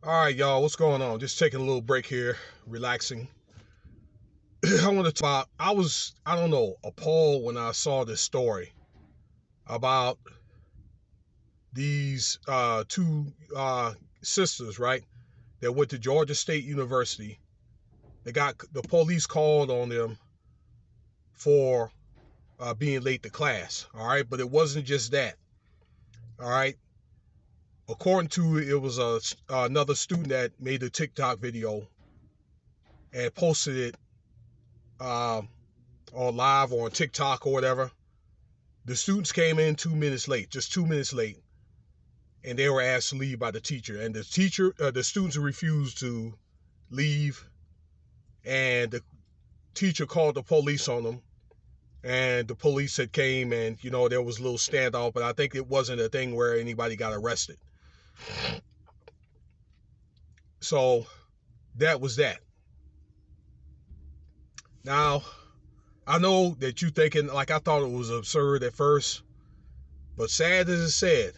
All right, y'all, what's going on? Just taking a little break here, relaxing. I want to talk about, I don't know, appalled when I saw this story about these two sisters, right? That went to Georgia State University. They got the police called on them for being late to class, all right? But it wasn't just that, all right? According to it was another student that made a TikTok video and posted it uh, on live or on TikTok or whatever. The students came in 2 minutes late, just 2 minutes late, and they were asked to leave by the teacher. And the students refused to leave, and the teacher called the police on them. And the police had came, and there was a little standoff, but I think it wasn't a thing where anybody got arrested. So that was that. Now, I know that you thinking, like, I thought it was absurd at first, but sad as it said,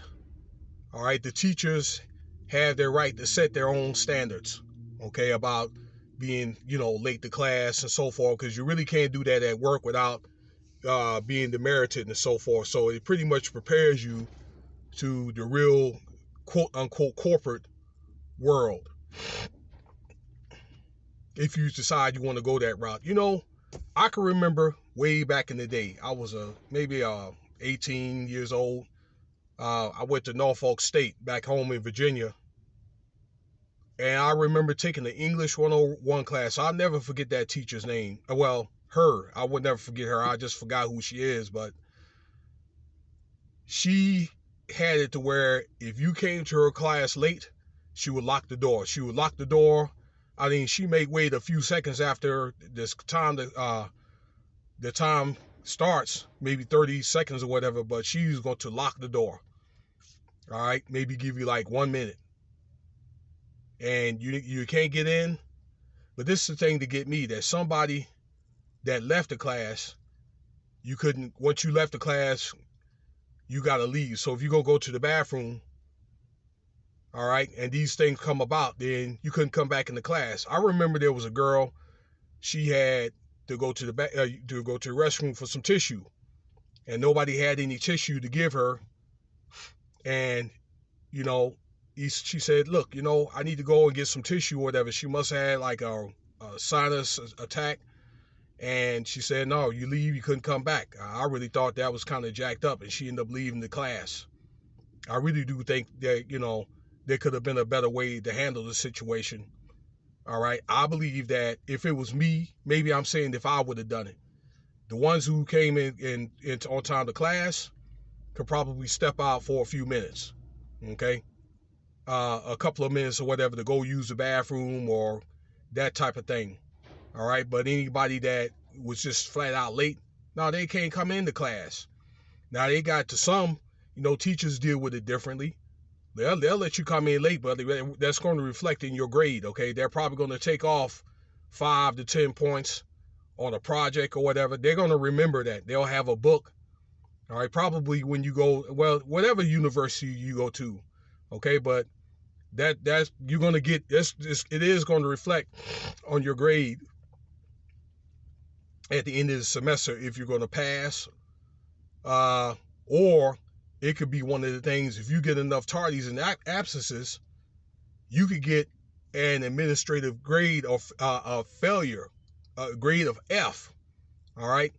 all right, the teachers have their right to set their own standards, okay, about being, late to class and so forth, because you really can't do that at work without being demerited and so forth. So it pretty much prepares you to the real quote unquote corporate world if you decide you want to go that route. I can remember way back in the day, I was maybe 18 years old. I went to Norfolk State back home in Virginia. And I remember taking the English 101 class. I'll never forget that teacher's name. Well, her. I would never forget her. I just forgot who she is. But she had it to where if you came to her class late, she would lock the door. She would lock the door. I mean, she may wait a few seconds after this time the time starts, maybe 30 seconds or whatever, but she's going to lock the door. All right, maybe give you like 1 minute. And you can't get in. But this is the thing to get me, that somebody that left the class, you couldn't, once you left the class, you got to leave. So if you're going to go to the bathroom, all right, and these things come about, then you couldn't come back in the class. I remember there was a girl, she had to go to the restroom for some tissue, and nobody had any tissue to give her. And she said, look, I need to go and get some tissue or whatever. She must have had like a sinus attack. And she said, no, you leave, you couldn't come back. I really thought that was kind of jacked up, and she ended up leaving the class. I really do think that, there could have been a better way to handle the situation. All right. I believe that if it was me, maybe I'm saying if I would have done it, the ones who came in on time to class could probably step out for a few minutes. Okay. A couple of minutes or whatever to go use the bathroom or that type of thing. All right. But anybody that was just flat out late, no, they can't come into class. Now they got to some, teachers deal with it differently. They'll let you come in late, but that's going to reflect in your grade. Okay. They're probably going to take off 5 to 10 points on a project or whatever. They're going to remember that. They'll have a book. All right. Probably when you go, well, whatever university you go to. Okay. But that's you're going to get this. It is going to reflect on your grade at the end of the semester if you're going to pass, or it could be one of the things, if you get enough tardies and absences, you could get an administrative grade of failure, a grade of F. All right.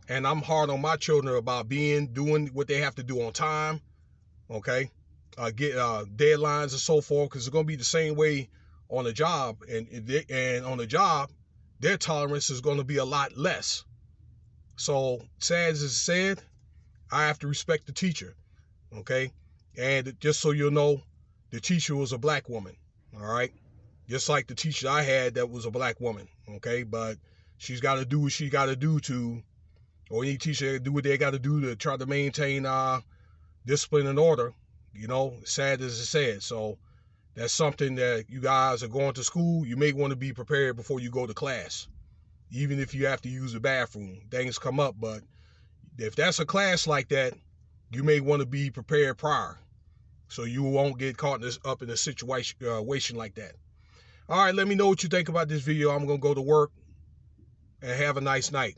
And I'm hard on my children about doing what they have to do on time. Okay. Get deadlines and so forth, because it's going to be the same way on a job. And on a job, their tolerance is going to be a lot less. So sad as it said, I have to respect the teacher. Okay. And just so you know, the teacher was a black woman. All right. Just like the teacher I had that was a black woman. Okay. But she's got to do what she got to do or any teacher do what they got to do to try to maintain discipline and order. Sad as it said. So that's something that you guys are going to school. You may want to be prepared before you go to class. Even if you have to use the bathroom, things come up. But if that's a class like that, you may want to be prepared prior. so you won't get caught up in a situation like that. All right, let me know what you think about this video. I'm going to go to work, and have a nice night.